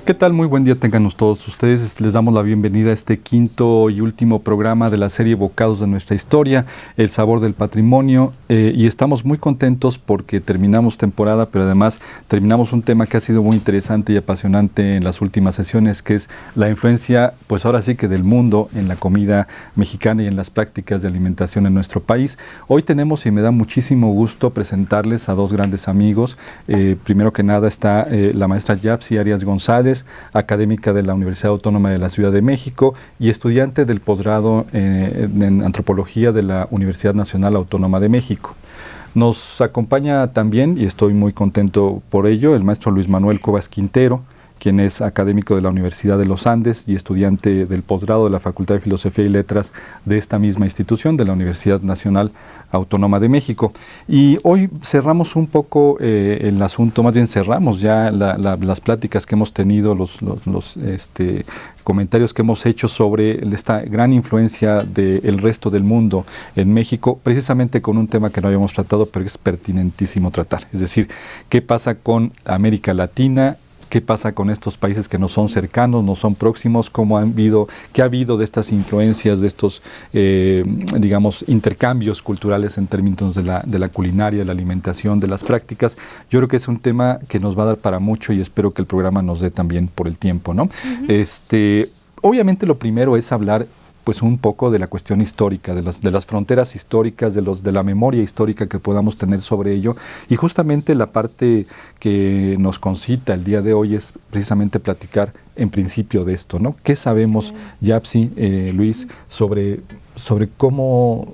¿Qué tal? Muy buen día tengan todos ustedes. Les damos la bienvenida a este quinto y último programa de la serie Bocados de nuestra historia, El sabor del patrimonio, y estamos muy contentos porque terminamos temporada, pero además terminamos un tema que ha sido muy interesante y apasionante en las últimas sesiones, que es la influencia, pues ahora sí que del mundo en la comida mexicana y en las prácticas de alimentación en nuestro país. Hoy tenemos, y me da muchísimo gusto presentarles a dos grandes amigos. Primero que nada está la maestra Yapsi Arias González, académica de la Universidad Autónoma de la Ciudad de México y estudiante del posgrado en Antropología de la Universidad Nacional Autónoma de México. Nos acompaña también, y estoy muy contento por ello, el maestro Luis Manuel Cuevas Quintero, quien es académico de la Universidad de los Andes y estudiante del posgrado de la Facultad de Filosofía y Letras de esta misma institución, de la Universidad Nacional Autónoma de México. Y hoy cerramos un poco el asunto, más bien cerramos ya las pláticas que hemos tenido, los comentarios que hemos hecho sobre esta gran influencia del resto del mundo en México, precisamente con un tema que no habíamos tratado, pero es pertinentísimo tratar. Es decir, ¿qué pasa con América Latina? ¿Qué pasa con estos países que no son cercanos, no son próximos? ¿Qué ha habido de estas influencias, de estos, digamos, intercambios culturales en términos de la culinaria, de la alimentación, de las prácticas? Yo creo que es un tema que nos va a dar para mucho y espero que el programa nos dé también por el tiempo, ¿no? Obviamente lo primero es hablar pues un poco de la cuestión histórica, de las fronteras históricas, de la memoria histórica que podamos tener sobre ello. Y justamente la parte que nos concita el día de hoy es precisamente platicar en principio de esto, ¿no? ¿Qué sabemos, Yapsi, Luis, sobre cómo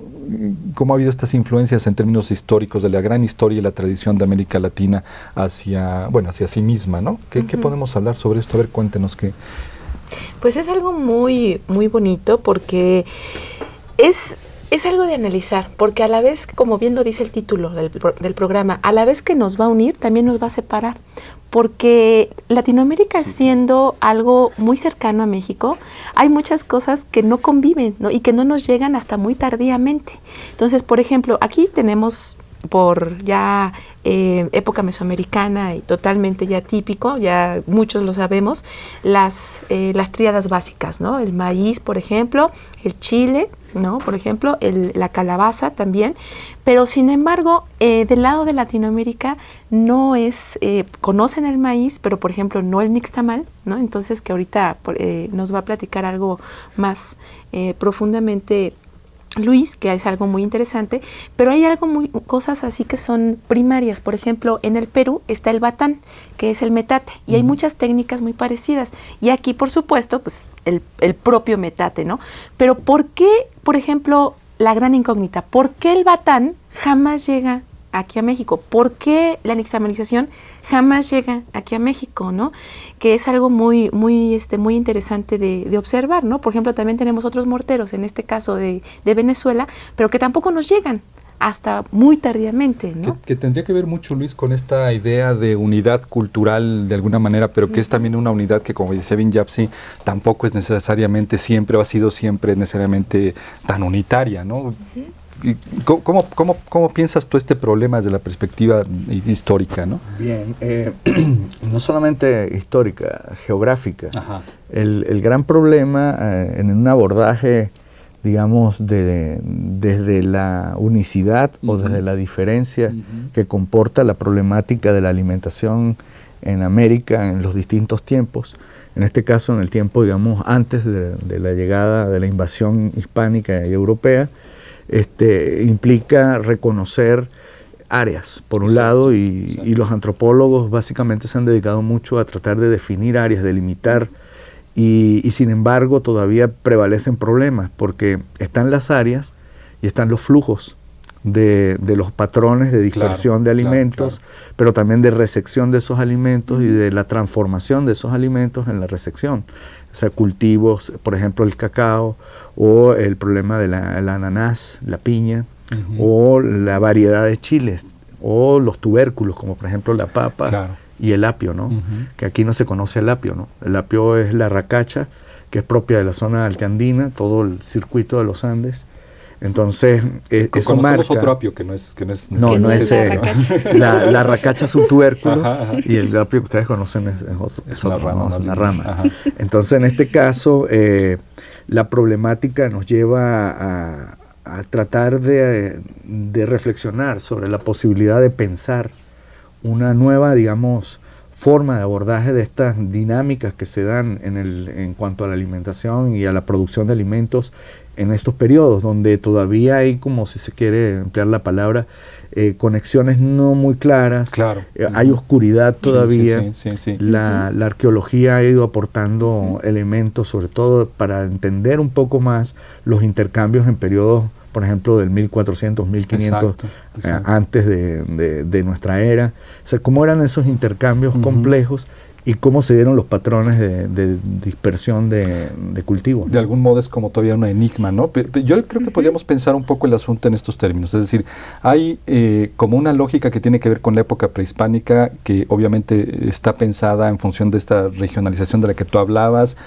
ha habido estas influencias en términos históricos de la gran historia y la tradición de América Latina hacia sí misma, ¿no? ¿Qué podemos hablar sobre esto? A ver, cuéntenos qué. Pues es algo muy, muy bonito porque es algo de analizar, porque a la vez, como bien lo dice el título del programa, a la vez que nos va a unir, también nos va a separar, porque Latinoamérica siendo algo muy cercano a México, hay muchas cosas que no conviven, ¿no? Y que no nos llegan hasta muy tardíamente. Entonces, por ejemplo, aquí tenemos por ya época mesoamericana y totalmente ya típico, ya muchos lo sabemos, las tríadas básicas, ¿no? El maíz, por ejemplo, el chile, ¿no? Por ejemplo, la calabaza también, pero sin embargo, del lado de Latinoamérica no es, conocen el maíz, pero por ejemplo no el nixtamal, ¿no? Entonces que ahorita nos va a platicar algo más profundamente Luis, que es algo muy interesante, pero hay cosas así que son primarias. Por ejemplo, en el Perú está el batán, que es el metate, y hay muchas técnicas muy parecidas. Y aquí, por supuesto, pues el propio metate, ¿no? Pero ¿por qué, por ejemplo, la gran incógnita? ¿Por qué el batán jamás llega aquí a México? ¿Por qué la nixtamalización jamás llega aquí a México, ¿no? Que es algo muy, muy, muy interesante de observar, ¿no? Por ejemplo, también tenemos otros morteros, en este caso de Venezuela, pero que tampoco nos llegan hasta muy tardíamente, ¿no? Que tendría que ver mucho, Luis, con esta idea de unidad cultural de alguna manera, pero que es también una unidad que, como dice bien Yapsi, tampoco es necesariamente siempre, o ha sido siempre necesariamente tan unitaria, ¿no? ¿Cómo piensas tú este problema desde la perspectiva histórica, ¿no? Bien, no solamente histórica, geográfica. Ajá. El gran problema en un abordaje, digamos, desde la unicidad o desde la diferencia que comporta la problemática de la alimentación en América en los distintos tiempos, en este caso en el tiempo, digamos, antes de la llegada de la invasión hispánica y europea, implica reconocer áreas, por un lado, y los antropólogos básicamente se han dedicado mucho a tratar de definir áreas, delimitar, y sin embargo todavía prevalecen problemas, porque están las áreas y están los flujos de los patrones de dispersión de alimentos, pero también de resección de esos alimentos y de la transformación de esos alimentos en la resección. O sea, cultivos, por ejemplo, el cacao, o el problema del ananás, la piña, o la variedad de chiles, o los tubérculos, como por ejemplo la papa y el apio, ¿no? Que aquí no se conoce el apio, ¿no? El apio es la racacha, que es propia de la zona alteandina, todo el circuito de los Andes. Entonces, eso marca... otro apio que no es No, no es la racacha es un tubérculo, y el apio que ustedes conocen es otra rama, ¿no? Es una rama. Entonces, en este caso, la problemática nos lleva a tratar de reflexionar sobre la posibilidad de pensar una nueva, digamos, forma de abordaje de estas dinámicas que se dan en cuanto a la alimentación y a la producción de alimentos en estos periodos, donde todavía hay, como si se quiere emplear la palabra, conexiones no muy claras, hay oscuridad todavía. La arqueología ha ido aportando elementos, sobre todo para entender un poco más los intercambios en periodos, por ejemplo, del 1400, 1500, antes de nuestra era. O sea, cómo eran esos intercambios complejos y cómo se dieron los patrones de dispersión de cultivos, ¿no? De algún modo es como todavía un enigma, ¿no? Pero yo creo que podríamos pensar un poco el asunto en estos términos. Es decir, hay como una lógica que tiene que ver con la época prehispánica, que obviamente está pensada en función de esta regionalización de la que tú hablabas,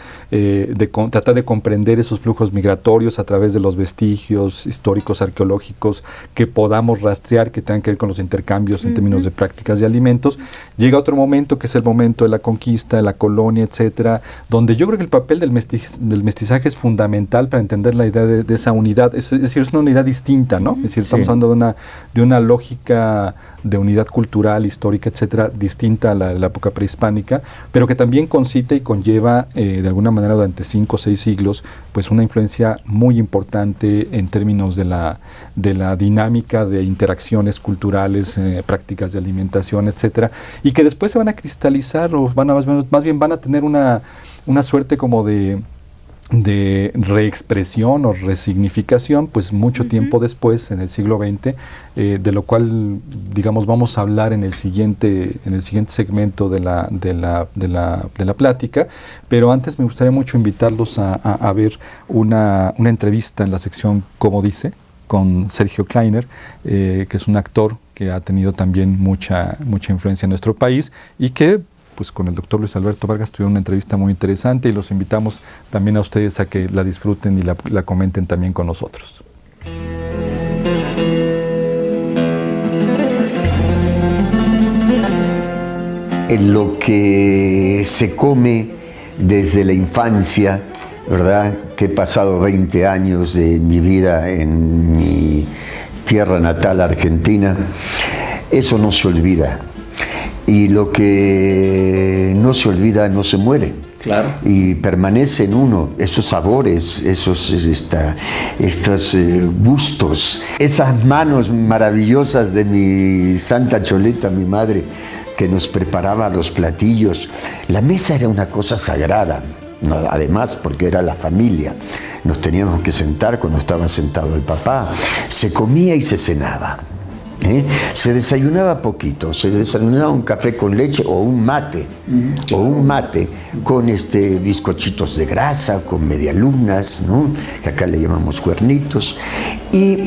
tratar de comprender esos flujos migratorios a través de los vestigios históricos, arqueológicos, que podamos rastrear, que tengan que ver con los intercambios en términos de prácticas de alimentos. Llega otro momento, que es el momento de la conquista, de la colonia, etcétera, donde yo creo que el papel del mestizaje es fundamental para entender la idea de esa unidad. Es decir, es una unidad distinta, ¿no? Es decir, estamos hablando de una lógica de unidad cultural, histórica, etcétera, distinta a la de la época prehispánica, pero que también concita y conlleva de alguna manera durante 5 o 6 siglos, pues una influencia muy importante en términos de la dinámica de interacciones culturales, prácticas de alimentación, etcétera, y que después se van a cristalizar o más bien van a tener una suerte como de reexpresión o resignificación, pues mucho tiempo después, en el siglo XX, de lo cual, digamos, vamos a hablar en el siguiente segmento de la plática. Pero antes me gustaría mucho invitarlos a ver una entrevista en la sección Como Dice, con Sergio Kleiner, que es un actor que ha tenido también mucha influencia en nuestro país y que, pues con el doctor Luis Alberto Vargas tuvieron una entrevista muy interesante, y los invitamos también a ustedes a que la disfruten y la comenten también con nosotros. En lo que se come desde la infancia, ¿verdad? Que he pasado 20 años de mi vida en mi tierra natal, Argentina, eso no se olvida. Y lo que no se olvida no se muere. Claro. Y permanece en uno esos sabores, estos gustos, esas manos maravillosas de mi Santa Choleta, mi madre, que nos preparaba los platillos. La mesa era una cosa sagrada, además porque era la familia. Nos teníamos que sentar cuando estaba sentado el papá. Se comía y se cenaba. Se desayunaba poquito, se desayunaba un café con leche o un mate, con bizcochitos de grasa, con medialunas, ¿no? Que acá le llamamos cuernitos,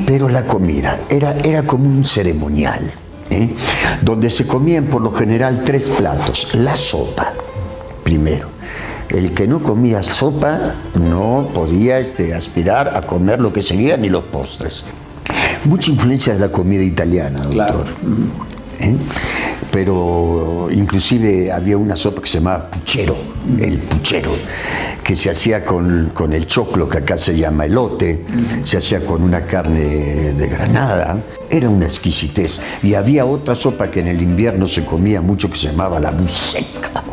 pero la comida era como un ceremonial, donde se comían por lo general 3 platos. La sopa, primero. El que no comía sopa no podía aspirar a comer lo que seguía, ni los postres. mucha influencia de la comida italiana, doctor. Claro. Pero inclusive había una sopa que se llamaba puchero, el puchero, que se hacía con el choclo, que acá se llama elote, se hacía con una carne de Granada, era una exquisitez. Y había otra sopa que en el invierno se comía mucho que se llamaba la buceca,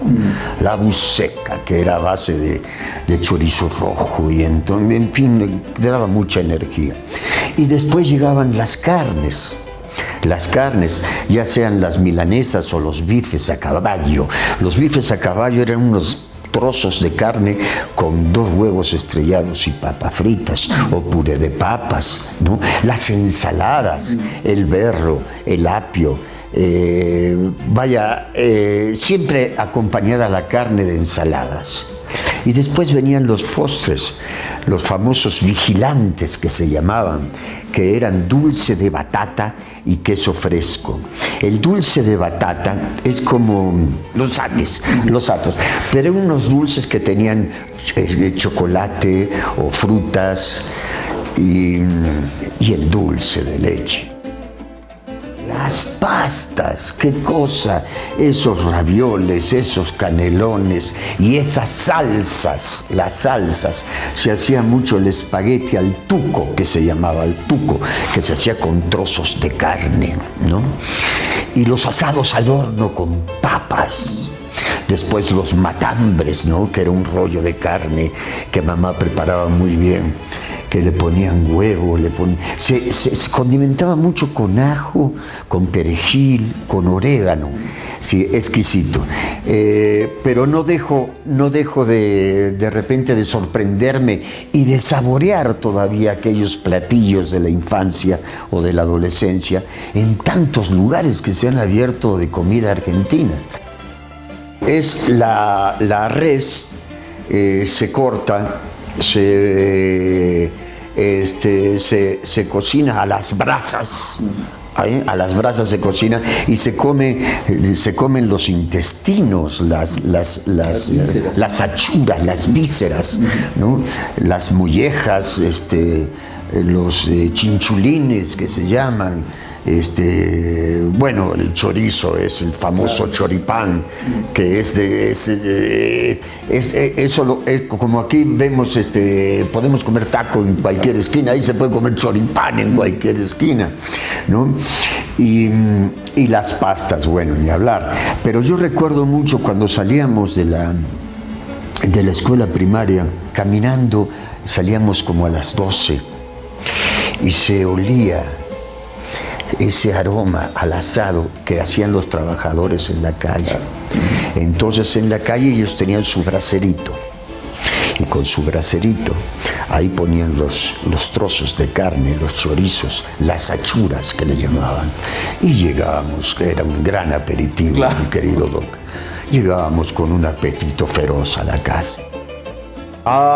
que era a base de chorizo rojo, y entonces, en fin, te daba mucha energía. Y después llegaban las carnes, ya sean las milanesas o los bifes a caballo. Los bifes a caballo eran unos trozos de carne con 2 huevos estrellados y papas fritas o puré de papas, ¿no? Las ensaladas, el berro, el apio, siempre acompañada la carne de ensaladas. Y después venían los postres, los famosos vigilantes que se llamaban, que eran dulce de batata y queso fresco. El dulce de batata es como los ates, pero eran unos dulces que tenían chocolate o frutas y el dulce de leche. Las pastas, qué cosa, esos ravioles, esos canelones y esas salsas, las salsas. Se hacía mucho el espagueti al tuco, que se llamaba al tuco, que se hacía con trozos de carne, ¿no? Y los asados al horno con papas. Después los matambres, ¿no? Que era un rollo de carne que mamá preparaba muy bien, que le ponían huevo, se condimentaba mucho con ajo, con perejil, con orégano. Sí, exquisito. Pero no dejo de repente de sorprenderme y de saborear todavía aquellos platillos de la infancia o de la adolescencia en tantos lugares que se han abierto de comida argentina. Es la res, se corta, se cocina a las brasas. A las brasas se cocina y se comen los intestinos, las achuras, las vísceras, ¿no? Las mollejas, los chinchulines que se llaman. Bueno, el chorizo es el famoso choripán, que como aquí vemos, podemos comer taco en cualquier esquina, ahí se puede comer choripán en cualquier esquina, ¿no? Y las pastas, bueno, ni hablar. Pero yo recuerdo mucho cuando salíamos de la escuela primaria, caminando, salíamos como a las 12 y se olía ese aroma al asado que hacían los trabajadores en la calle. Entonces en la calle ellos tenían su braserito y con su braserito ahí ponían los trozos de carne, los chorizos, las achuras que le llamaban, y llegábamos, era un gran aperitivo, claro, mi querido Doc. Llegábamos con un apetito feroz a la casa.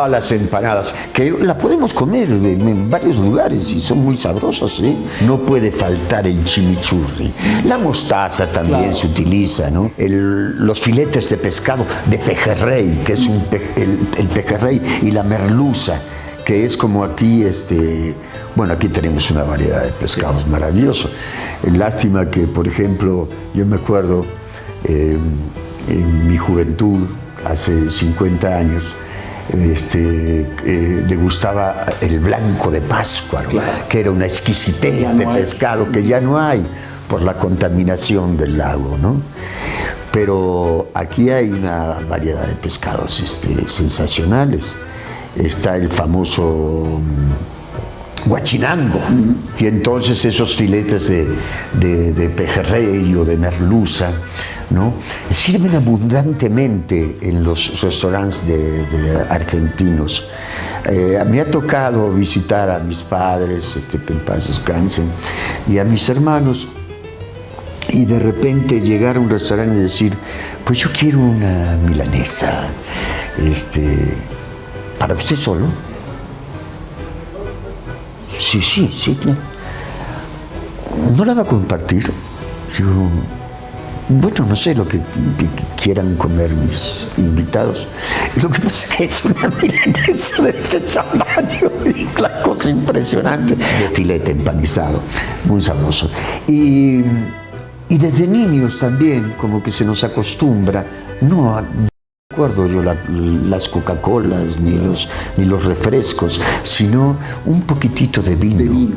Las empanadas, que las podemos comer en varios lugares y son muy sabrosas, ¿eh? No puede faltar el chimichurri. La mostaza también, claro, se utiliza, ¿no? Los filetes de pescado de pejerrey, que es el pejerrey, y la merluza, que es como aquí, bueno, aquí tenemos una variedad de pescados maravilloso. Lástima que, por ejemplo, yo me acuerdo en mi juventud, hace 50 años, degustaba el blanco de Pascua, ¿no? Claro, que era una exquisitez de pescado que ya no hay por la contaminación del lago, ¿no? Pero aquí hay una variedad de pescados sensacionales. Está el famoso guachinango, y entonces esos filetes de pejerrey o de merluza, ¿no? Sirven abundantemente en los restaurantes de argentinos. Me ha tocado visitar a mis padres, que en paz descansen, y a mis hermanos, y de repente llegar a un restaurante y decir, pues yo quiero una milanesa, ¿para usted solo? Sí. ¿No la va a compartir? Digo, bueno, no sé lo que quieran comer mis invitados. Y lo que pasa es que es una milanesa de este tamaño, y la cosa impresionante, de filete empanizado, muy sabroso. Y desde niños también, como que se nos acostumbra, no recuerdo yo las Coca-Colas ni los refrescos, sino un poquitito de vino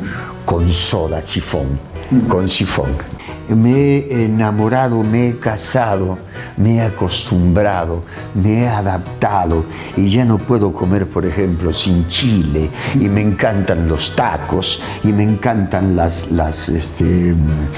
con soda, con sifón. Me he enamorado, me he casado, me he acostumbrado, me he adaptado y ya no puedo comer, por ejemplo, sin chile, y me encantan los tacos y me encantan las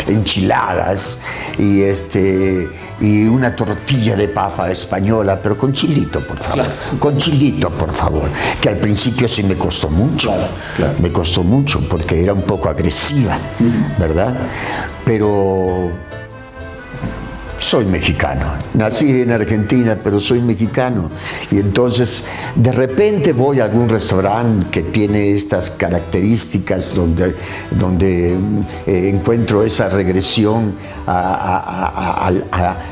enchiladas y una tortilla de papa española, pero con chilito, por favor. Claro. Con chilito, por favor. Que al principio sí me costó mucho. Claro. Me costó mucho porque era un poco agresiva, ¿verdad? Pero soy mexicano. Nací en Argentina, pero soy mexicano. Y entonces, de repente voy a algún restaurante que tiene estas características donde encuentro esa regresión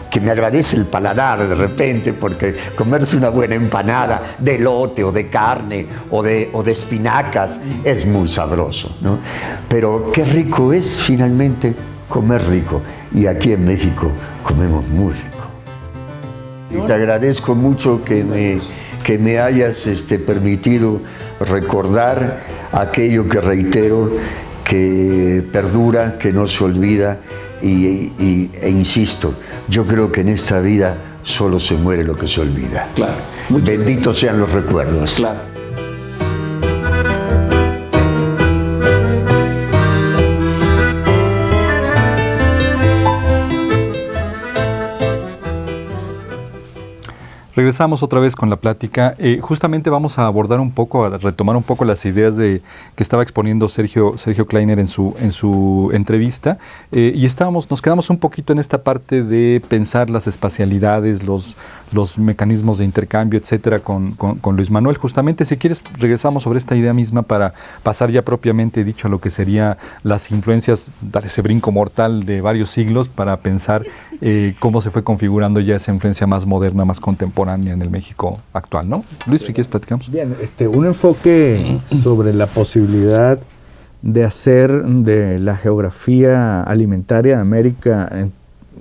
que me agradece el paladar de repente, porque comerse una buena empanada de elote o de carne o de espinacas es muy sabroso, ¿no? Pero qué rico es finalmente comer rico. Y aquí en México comemos muy rico. Y te agradezco mucho que me hayas permitido recordar aquello que reitero, que perdura, que no se olvida, e insisto, yo creo que en esta vida solo se muere lo que se olvida. Claro. Benditos sean los recuerdos. Claro. Regresamos otra vez con la plática. Justamente vamos a abordar un poco, a retomar un poco las ideas que estaba exponiendo Sergio Kleiner en su entrevista. Y nos quedamos un poquito en esta parte de pensar las espacialidades, los mecanismos de intercambio, etcétera, con Luis Manuel. Justamente, si quieres, regresamos sobre esta idea misma para pasar ya propiamente dicho a lo que sería las influencias, dar ese brinco mortal de varios siglos para pensar cómo se fue configurando ya esa influencia más moderna, más contemporánea en el México actual, ¿no? Luis, si quieres, platicamos. Bien, un enfoque sobre la posibilidad de hacer de la geografía alimentaria de América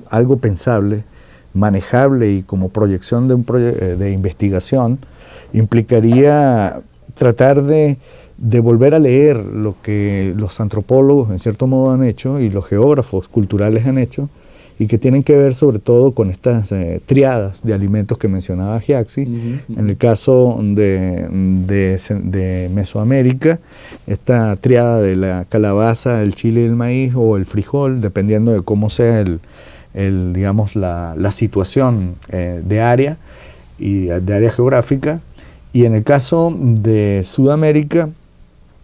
algo pensable, manejable y como proyección de investigación, implicaría tratar de volver a leer lo que los antropólogos en cierto modo han hecho y los geógrafos culturales han hecho, y que tienen que ver sobre todo con estas triadas de alimentos que mencionaba Giaxi. En el caso de Mesoamérica, esta triada de la calabaza, el chile y el maíz o el frijol, dependiendo de cómo sea digamos la situación de área y de área geográfica. Y en el caso de Sudamérica,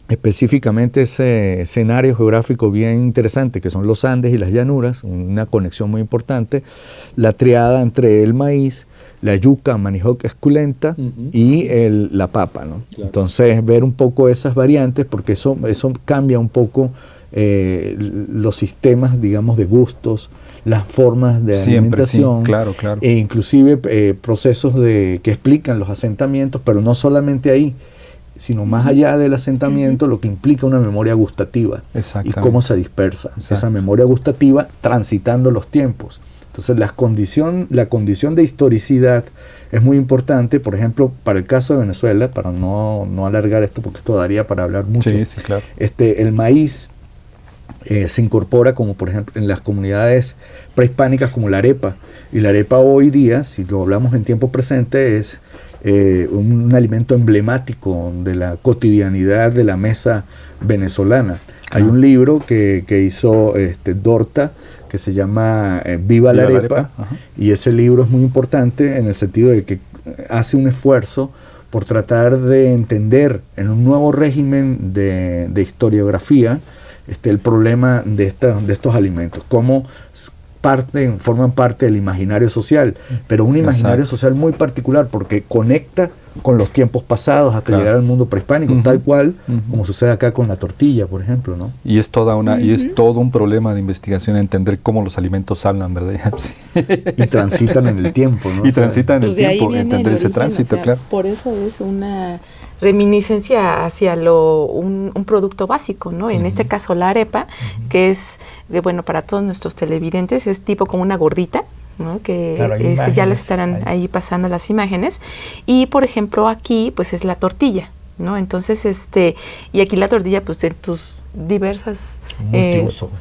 específicamente ese escenario geográfico bien interesante que son los Andes y las llanuras, una conexión muy importante, la triada entre el maíz, la yuca, manioc esculenta y la papa, ¿no? Claro. Entonces ver un poco esas variantes, porque eso cambia un poco los sistemas, digamos, de gustos, las formas de alimentación, sí, claro. E inclusive procesos que explican los asentamientos, pero no solamente ahí, sino más allá del asentamiento, lo que implica una memoria gustativa y cómo se dispersa esa memoria gustativa transitando los tiempos. Entonces la condición de historicidad es muy importante. Por ejemplo, para el caso de Venezuela, para no alargar esto porque esto daría para hablar mucho, sí, claro. El maíz se incorpora como por ejemplo en las comunidades prehispánicas como la arepa, y la arepa hoy día, si lo hablamos en tiempo presente, es un alimento emblemático de la cotidianidad de la mesa venezolana. Hay un libro que hizo Dorta que se llama Viva la Arepa, y ese libro es muy importante en el sentido de que hace un esfuerzo por tratar de entender en un nuevo régimen de historiografía el problema de estos alimentos, cómo forman parte del imaginario social, pero un imaginario social muy particular porque conecta con los tiempos pasados hasta llegar al mundo prehispánico, tal cual como sucede acá con la tortilla, por ejemplo, ¿no? Y es y es todo un problema de investigación entender cómo los alimentos hablan, ¿verdad? Sí. Y transitan en el tiempo, ¿no? Y transitan en el tiempo, entender ese tránsito, claro. Por eso es una reminiscencia hacia un producto básico, ¿no? En este caso la arepa, que es, bueno, para todos nuestros televidentes, es tipo como una gordita, ¿no? Que claro, ya les estarán ahí pasando las imágenes. Y por ejemplo aquí pues es la tortilla, ¿no? Entonces y aquí la tortilla pues de tus diversas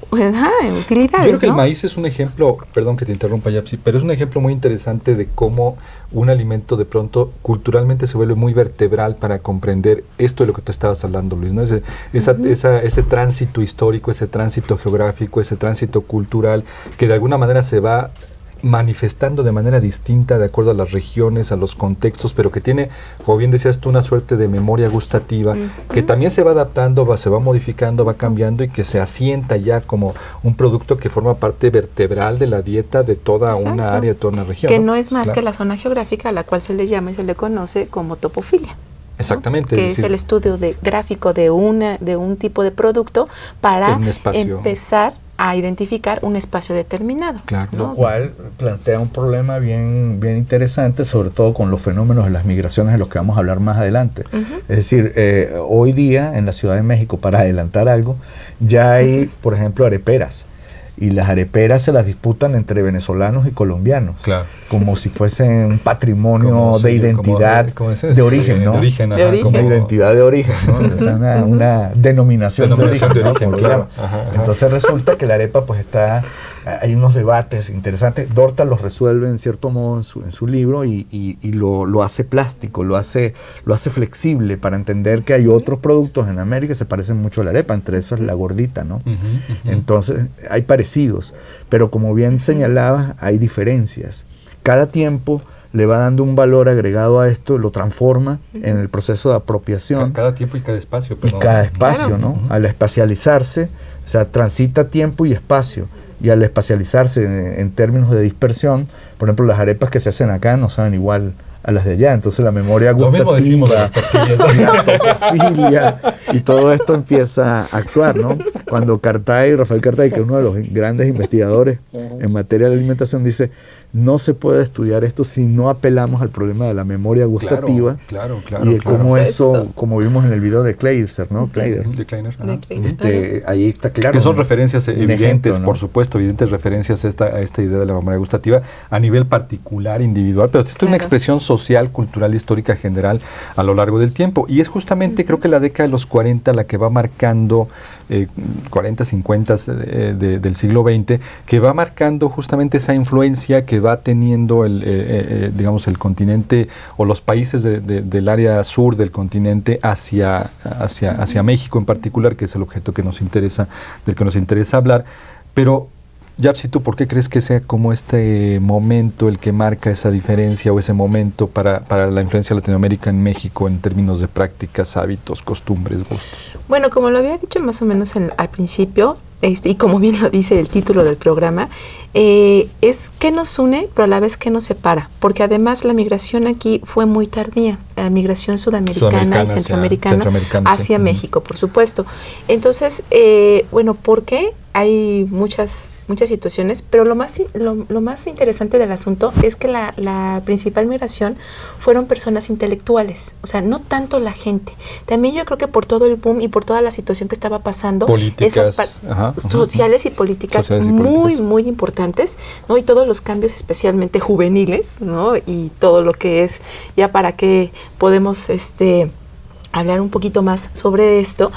utilidades. Yo creo que el maíz es un ejemplo, perdón que te interrumpa, Yapsi, pero es un ejemplo muy interesante de cómo un alimento de pronto culturalmente se vuelve muy vertebral para comprender esto de lo que tú estabas hablando, Luis, ¿no? Ese tránsito histórico, ese tránsito geográfico, ese tránsito cultural que de alguna manera se va manifestando de manera distinta de acuerdo a las regiones, a los contextos, pero que tiene, como bien decías tú, una suerte de memoria gustativa que también se va adaptando, se va modificando, va cambiando y que se asienta ya como un producto que forma parte vertebral de la dieta de toda una área, de toda una región. Que no es más que la zona geográfica a la cual se le llama y se le conoce como topofilia. Exactamente. ¿No? Que es el estudio gráfico de un tipo de producto para empezar a identificar un espacio determinado. Claro. ¿No? Lo cual plantea un problema bien interesante, sobre todo con los fenómenos de las migraciones de los que vamos a hablar más adelante. Es decir, hoy día en la Ciudad de México, para adelantar algo, ya hay, por ejemplo, areperas. Y las areperas se las disputan entre venezolanos y colombianos, claro, como si fuesen un patrimonio de identidad de origen, ¿no? Como identidad de origen, ¿no? O sea, una denominación de origen, ¿no? Claro. Entonces resulta que la arepa pues hay unos debates interesantes. Dorta los resuelve en cierto modo en su libro y lo hace plástico, lo hace flexible para entender que hay otros productos en América que se parecen mucho a la arepa, entre esos la gordita, ¿no? Entonces hay parecidos, pero como bien señalabas, hay diferencias. Cada tiempo le va dando un valor agregado a esto, lo transforma en el proceso de apropiación. Cada tiempo y cada espacio. Y cada espacio, claro, ¿no? Al espacializarse, o sea, transita tiempo y espacio. Y al espacializarse en términos de dispersión, por ejemplo, las arepas que se hacen acá no saben igual a las de allá. Entonces la memoria gustativa, lo mismo decimos de las tortillas, la topofilia y todo esto empieza a actuar, ¿no? Cuando Rafael Cartay, que es uno de los grandes investigadores en materia de alimentación, dice: no se puede estudiar esto si no apelamos al problema de la memoria gustativa. Claro. Y de cómo eso, como vimos en el video de Kleiser, ¿no? Kleiner. Ahí está claro. Que son referencias evidentes, ejemplo, ¿no? Por supuesto, evidentes referencias a esta idea de la memoria gustativa a nivel particular, individual, pero esto es una expresión social, cultural, histórica general a lo largo del tiempo. Y es justamente, creo que la década de los 40 la que va marcando, 40, 50 del siglo XX, que va marcando justamente esa influencia que va teniendo digamos, el continente o los países del área sur del continente hacia México en particular, que es el objeto del que nos interesa hablar. Pero Yapsi, ¿tú por qué crees que sea como este momento el que marca esa diferencia o ese momento para la influencia de Latinoamérica en México en términos de prácticas, hábitos, costumbres, gustos? Bueno, como lo había dicho más o menos al principio, y como bien lo dice el título del programa, es qué nos une, pero a la vez qué nos separa, porque además la migración aquí fue muy tardía, la migración sudamericana y centroamericana hacia México, por supuesto. Entonces, bueno, ¿por qué? Hay muchas situaciones, pero lo más interesante del asunto es que la principal migración fueron personas intelectuales, o sea, no tanto la gente. También yo creo que por todo el boom y por toda la situación que estaba pasando, políticas, sociales y políticas muy importantes, ¿no? Y todos los cambios especialmente juveniles, ¿no? Y todo lo que es, ya para que podemos hablar un poquito más sobre esto,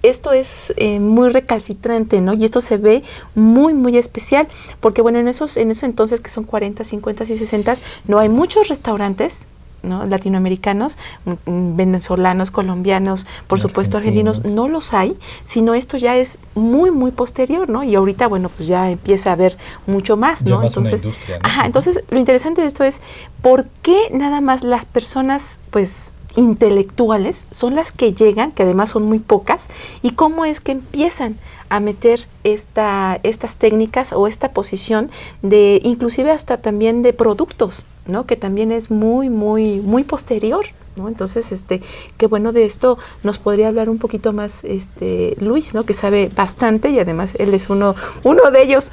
esto es muy recalcitrante, ¿no? Y esto se ve muy especial, porque bueno, en esos entonces que son 40, 50 y 60, no hay muchos restaurantes, ¿no? Latinoamericanos, venezolanos, colombianos, por supuesto argentinos, no los hay, sino esto ya es muy posterior, ¿no? Y ahorita, bueno, pues ya empieza a haber mucho más, ¿no? Entonces, entonces lo interesante de esto es por qué nada más las personas, pues, intelectuales son las que llegan, que además son muy pocas, y cómo es que empiezan a meter estas técnicas o esta posición de, inclusive hasta también de productos, ¿no? Que también es muy, muy, muy posterior, ¿no? Entonces, qué bueno, de esto nos podría hablar un poquito más Luis, ¿no? Que sabe bastante y además él es uno de ellos,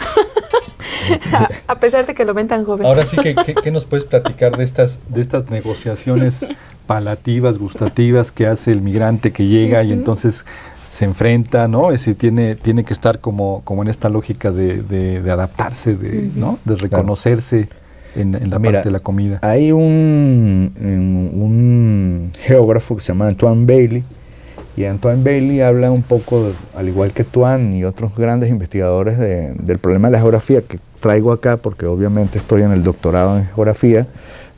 a pesar de que lo ven tan joven. Ahora sí, ¿qué nos puedes platicar de estas negociaciones palativas, gustativas que hace el migrante que llega y entonces se enfrenta, ¿no? Es decir, tiene que estar como en esta lógica de adaptarse, ¿no? De reconocerse en la parte de la comida. Hay un geógrafo que se llama Antoine Bailey, y Antoine Bailey habla un poco, al igual que Tuan y otros grandes investigadores del problema de la geografía, que traigo acá porque obviamente estoy en el doctorado en geografía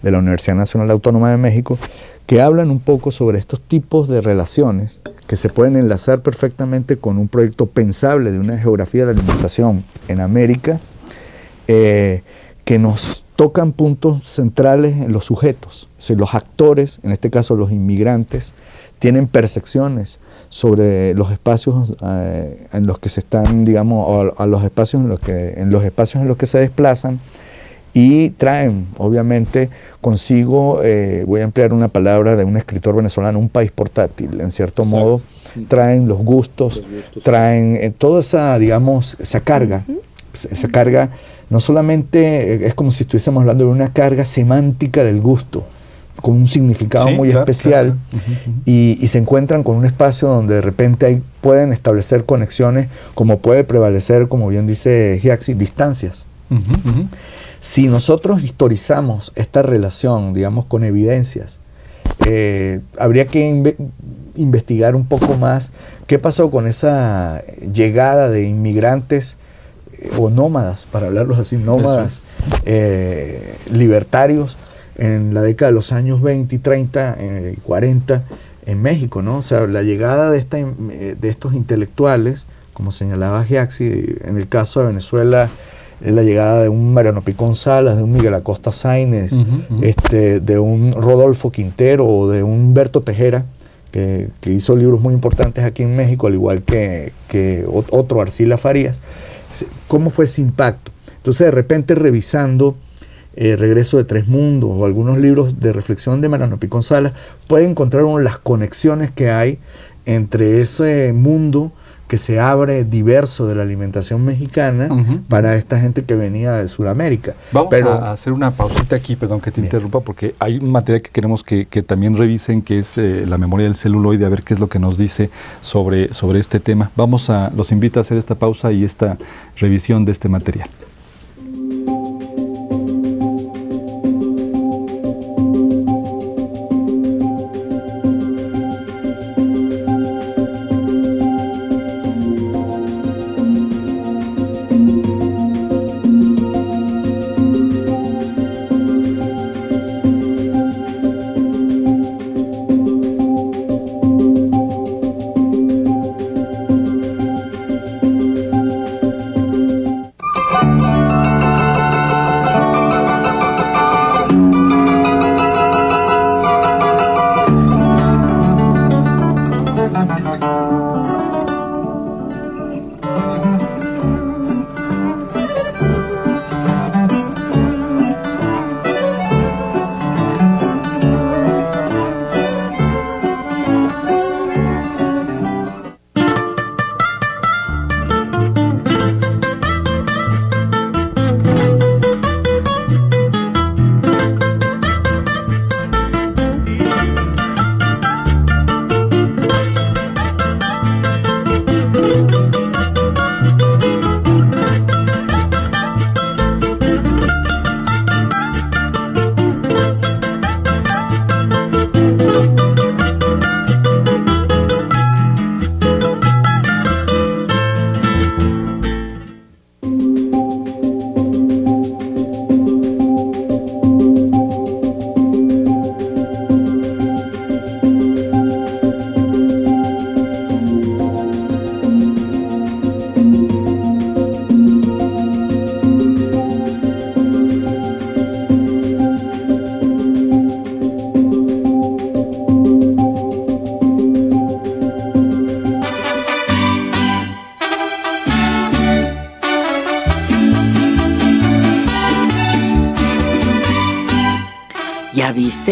de la Universidad Nacional Autónoma de México, que hablan un poco sobre estos tipos de relaciones que se pueden enlazar perfectamente con un proyecto pensable de una geografía de la alimentación en América, que nos tocan puntos centrales en los sujetos. O sea, los actores, en este caso los inmigrantes, tienen percepciones sobre los espacios en los que se están, digamos, o a los espacios en los que se desplazan, y traen, obviamente, consigo, voy a emplear una palabra de un escritor venezolano, un país portátil, en cierto modo, traen los gustos, traen toda esa, digamos, esa carga. Esa carga no solamente es como si estuviésemos hablando de una carga semántica del gusto, con un significado muy especial, y se encuentran con un espacio donde de repente pueden establecer conexiones, como puede prevalecer, como bien dice Giaxi, distancias. Si nosotros historizamos esta relación, digamos, con evidencias, habría que investigar un poco más qué pasó con esa llegada de inmigrantes o nómadas, para hablarlos así, nómadas libertarios en la década de los años 20 y 30 y 40 en México, ¿no? O sea, la llegada de estos intelectuales, como señalaba Giaxi, en el caso de Venezuela, la llegada de un Mariano Picón Salas, de un Miguel Acosta Sáenz, de un Rodolfo Quintero o de un Humberto Tejera, que hizo libros muy importantes aquí en México, al igual que otro, Arcila Farías. ¿Cómo fue ese impacto? Entonces, de repente, revisando Regreso de Tres Mundos o algunos libros de reflexión de Mariano Picón Salas, puede encontrar uno las conexiones que hay entre ese mundo que se abre diverso de la alimentación mexicana para esta gente que venía de Sudamérica. Vamos a hacer una pausita aquí, perdón que te interrumpa, porque hay un material que queremos que también revisen, que es la memoria del celuloide, a ver qué es lo que nos dice sobre este tema. Los invito a hacer esta pausa y esta revisión de este material.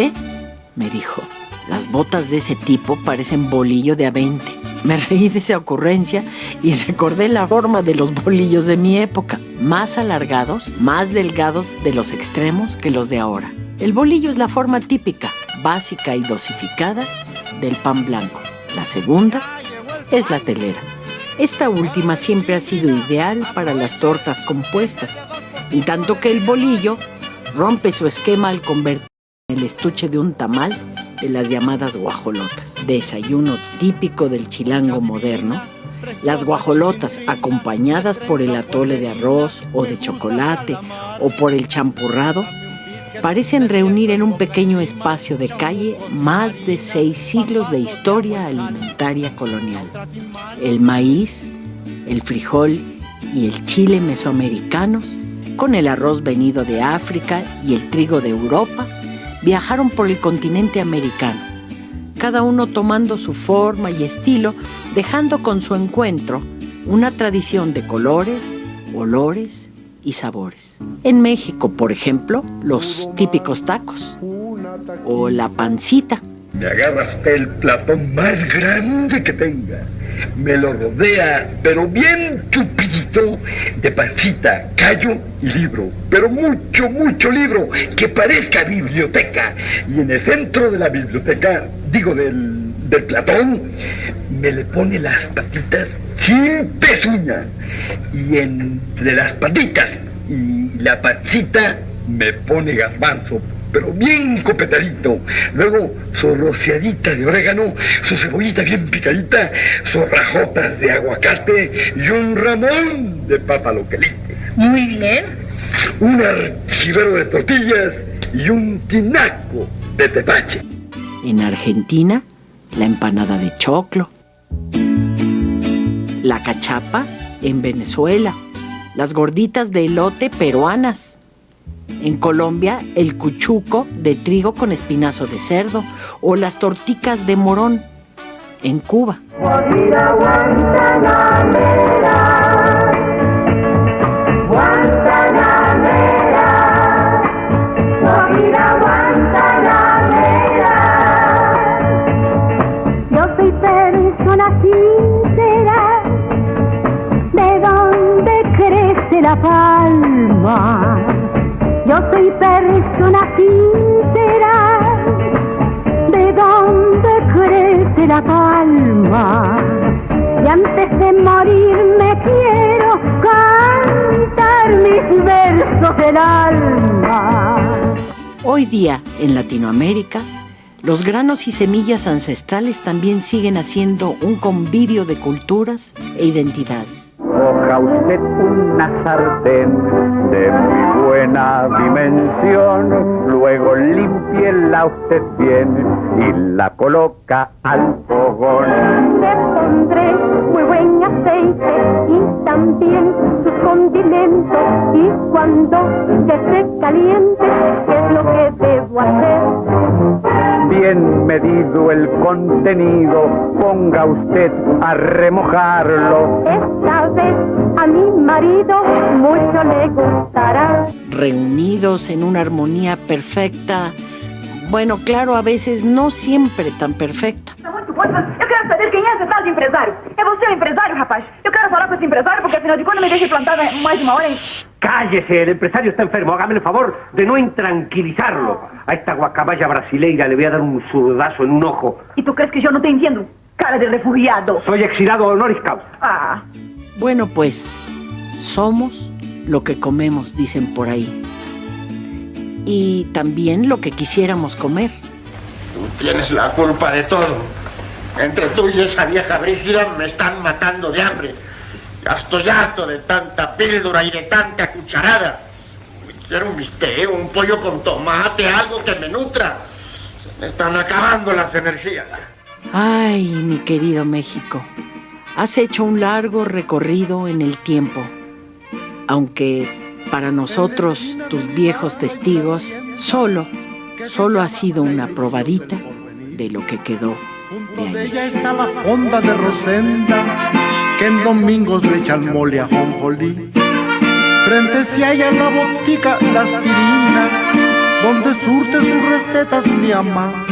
usted? Me dijo. Las botas de ese tipo parecen bolillo de A20. Me reí de esa ocurrencia y recordé la forma de los bolillos de mi época. Más alargados, más delgados de los extremos que los de ahora. El bolillo es la forma típica, básica y dosificada del pan blanco. La segunda es la telera. Esta última siempre ha sido ideal para las tortas compuestas, en tanto que el bolillo rompe su esquema al convertir el estuche de un tamal de las llamadas guajolotas. Desayuno típico del chilango moderno. Las guajolotas, acompañadas por el atole de arroz o de chocolate o por el champurrado, parecen reunir en un pequeño espacio de calle más de 6 siglos de historia alimentaria colonial. El maíz, el frijol y el chile mesoamericanos, con el arroz venido de África y el trigo de Europa, viajaron por el continente americano, cada uno tomando su forma y estilo, dejando con su encuentro una tradición de colores, olores y sabores. En México, por ejemplo, los típicos tacos o la pancita. Me agarra hasta el platón más grande que tenga, me lo rodea, pero bien chupidito, de pancita, callo y libro, pero mucho, mucho libro, que parezca biblioteca. Y en el centro de la biblioteca, del platón, me le pone las patitas sin pezuña, y entre las patitas y la pancita me pone garbanzo, pero bien copetadito. Luego su rociadita de orégano, su cebollita bien picadita, sus rajotas de aguacate y un ramón de papa localite. Muy bien. Un archivero de tortillas y un tinaco de tepache. En Argentina, la empanada de choclo. La cachapa en Venezuela. Las gorditas de elote peruanas. En Colombia, el cuchuco de trigo con espinazo de cerdo o las torticas de morón. En Cuba. Yo soy persona sincera, ¿de dónde crece la palma? Yo soy persona sincera, ¿de dónde crece la palma? Y antes de morir me quiero cantar mis versos del alma. Hoy día, en Latinoamérica, los granos y semillas ancestrales también siguen haciendo un convivio de culturas e identidades. Coja usted una sartén de muy buena dimensión, luego límpiela usted bien y la coloca al fogón. Le pondré muy buen aceite y también sus condimentos, y cuando esté caliente, ¿qué es lo que debo hacer? Bien medido el contenido, ponga usted a remojarlo. Esta vez a mi marido mucho le gustará. Reunidos en una armonía perfecta. Bueno, claro, a veces no siempre tan perfecta. Eu quero saber quem é esse tal de empresário. É você o empresário, rapaz? Eu quero falar com esse empresário porque afinal de contas me deixa plantada mais de uma hora. Cállese, el empresario está enfermo. Hágame el favor de no intranquilizarlo. A esta guacamaya brasileira le voy a dar un zurdazo en un ojo. ¿Y tú crees que yo no te entiendo? Cara de refugiado. Soy exilado honoris causa. Ah. Bueno, pues somos lo que comemos, dicen por ahí. Y también lo que quisiéramos comer. Tú tienes la culpa de todo. Entre tú y esa vieja Brígida me están matando de hambre. Ya estoy harto de tanta píldora y de tanta cucharada. Quiero un bistec, un pollo con tomate, algo que me nutra. Se me están acabando las energías. Ay, mi querido México, has hecho un largo recorrido en el tiempo, aunque para nosotros, tus viejos testigos, solo ha sido una probadita de lo que quedó de Junto de ayer. ella está la fonda de Rosenda, que en domingos le echan mole a jonjolí. Frente si hay en la botica la aspirina, donde surte sus recetas mi mamá.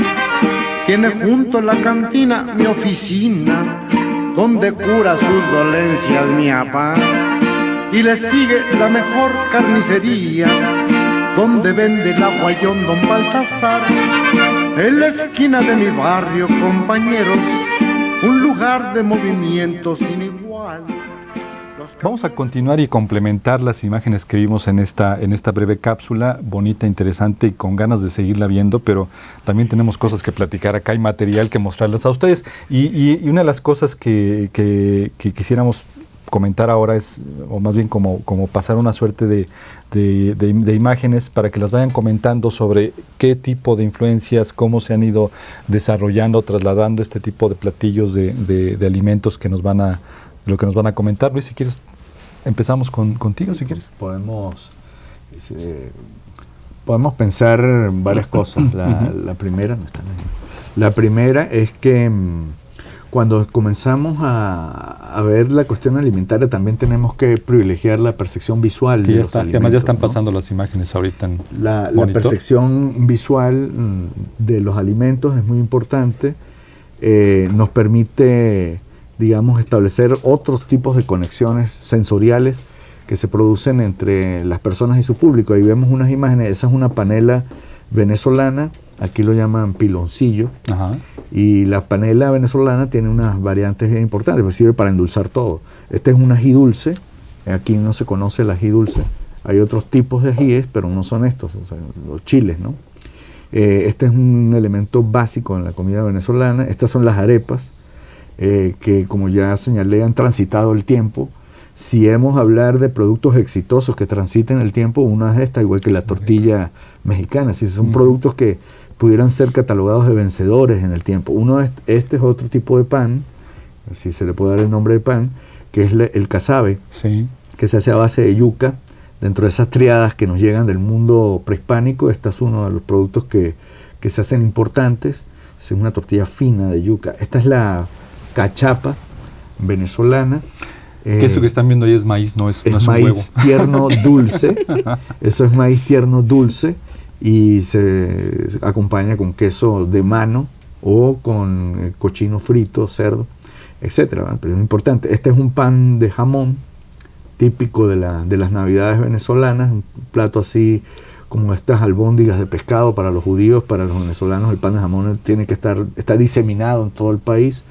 Tiene junto a la cantina mi oficina, donde cura sus dolencias mi papá. Y le sigue la mejor carnicería, donde vende el aguayón don Baltasar. En la esquina de mi barrio, compañeros, un lugar de movimiento sin igual. Vamos a continuar y complementar las imágenes que vimos en esta breve cápsula, bonita, interesante y con ganas de seguirla viendo, pero también tenemos cosas que platicar acá, hay material que mostrarles a ustedes. Y una de las cosas que quisiéramos comentar ahora es, o más bien como pasar una suerte de imágenes para que las vayan comentando sobre qué tipo de influencias, cómo se han ido desarrollando, trasladando este tipo de platillos de alimentos que nos van a comentar. Luis, si quieres, empezamos contigo, si quieres. Podemos pensar varias cosas. La primera es que cuando comenzamos a ver la cuestión alimentaria, también tenemos que privilegiar la percepción visual de los alimentos. Además ya están pasando las imágenes ahorita en la percepción visual de los alimentos es muy importante. Nos permite, digamos, establecer otros tipos de conexiones sensoriales que se producen entre las personas y su público. Ahí vemos unas imágenes, esa es una panela venezolana, aquí lo llaman piloncillo. Ajá. Y la panela venezolana tiene unas variantes bien importantes, pues sirve para endulzar todo. Este es un ají dulce, aquí no se conoce el ají dulce. Hay otros tipos de ajíes, pero no son estos, o sea, los chiles, ¿no? Este es un elemento básico en la comida venezolana. Estas son las arepas, que como ya señalé han transitado el tiempo. Si hemos de hablar de productos exitosos que transiten el tiempo, una es esta, igual que la tortilla mexicana. Si son productos que pudieran ser catalogados de vencedores en el tiempo. Este es otro tipo de pan, si se le puede dar el nombre de pan, que es el casabe, sí, que se hace a base de yuca. Dentro de esas triadas que nos llegan del mundo prehispánico, este es uno de los productos que se hacen importantes. Es una tortilla fina de yuca. Esta es la cachapa venezolana. Que eso que están viendo ahí es maíz, no es maíz un huevo. Tierno dulce. Eso es maíz tierno dulce y se acompaña con queso de mano o con cochino frito, cerdo, etcétera. Pero es importante. Este es un pan de jamón típico de las navidades venezolanas, un plato así como estas albóndigas de pescado para los judíos. Para los venezolanos el pan de jamón tiene que está diseminado en todo el país.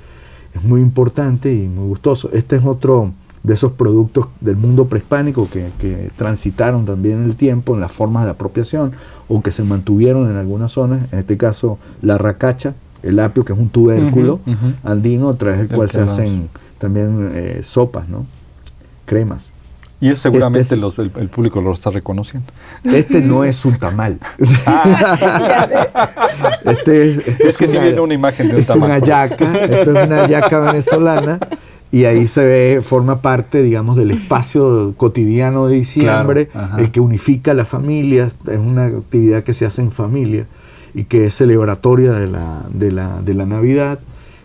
Es muy importante y muy gustoso. Este es otro de esos productos del mundo prehispánico que transitaron también en el tiempo en las formas de apropiación o que se mantuvieron en algunas zonas. En este caso, la racacha, el apio, que es un tubérculo andino, a través del cual se hacen también sopas, ¿no? Cremas. Y eso seguramente el público lo está reconociendo. Este no es un tamal. Es que si viene una imagen de un tamal. Es una yaca, esto es una yaca venezolana, y ahí se ve, forma parte, digamos, del espacio cotidiano de diciembre, claro, el que unifica a las familias. Es una actividad que se hace en familia y que es celebratoria de la Navidad.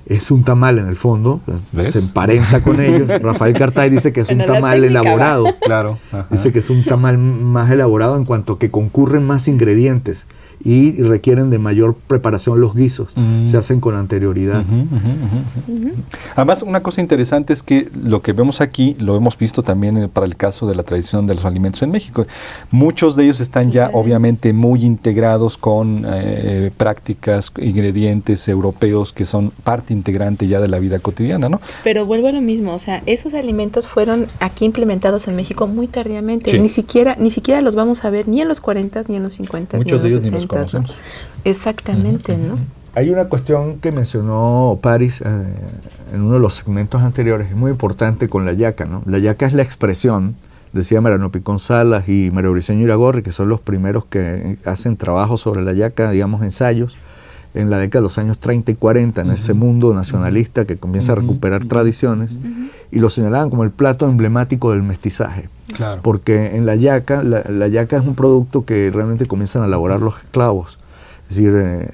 Es un tamal en el fondo, ¿ves? Se emparenta con ellos. Rafael Cartay dice que es un tamal elaborado. Claro. Dice que es un tamal más elaborado en cuanto que concurren más ingredientes y requieren de mayor preparación los guisos. Se hacen con anterioridad. Además, una cosa interesante es que lo que vemos aquí, lo hemos visto también para el caso de la tradición de los alimentos en México. Muchos de ellos están ya obviamente muy integrados con prácticas, ingredientes europeos que son parte integrante ya de la vida cotidiana, ¿no? Pero vuelvo a lo mismo, o sea, esos alimentos fueron aquí implementados en México muy tardíamente. Sí. Ni siquiera los vamos a ver ni en los 40s, ni en los 50s, muchos ni en los 60s. Ni los conocemos. ¿No? Exactamente, ¿no? Hay una cuestión que mencionó Paris en uno de los segmentos anteriores, es muy importante con la yaca, ¿no? La yaca es la expresión, decía Mariano Picón Salas y Mario Briceño Iragorri, que son los primeros que hacen trabajo sobre la yaca, digamos, ensayos, en la década de los años 30 y 40, en ese mundo nacionalista que comienza a recuperar tradiciones, y lo señalaban como el plato emblemático del mestizaje. Claro. Porque en la yaca es un producto que realmente comienzan a elaborar los esclavos. Es Es decir,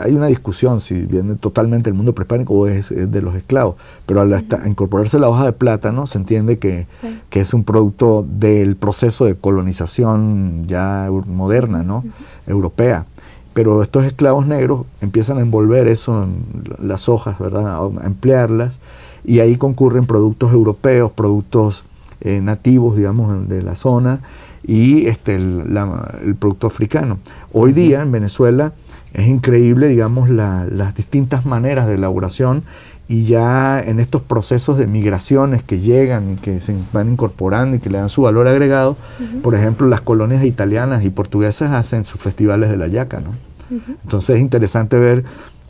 hay una discusión si viene totalmente del mundo prehispánico o es de los esclavos, pero al incorporarse la hoja de plátano se entiende que es un producto del proceso de colonización ya moderna, ¿no? Europea. Pero estos esclavos negros empiezan a envolver eso en las hojas, ¿verdad? A emplearlas, y ahí concurren productos europeos, productos nativos, digamos, de la zona, y el producto africano. Hoy día en Venezuela es increíble, digamos, las distintas maneras de elaboración, y ya en estos procesos de migraciones que llegan y que se van incorporando y que le dan su valor agregado, por ejemplo, las colonias italianas y portuguesas hacen sus festivales de la yaca, ¿no? Entonces es interesante ver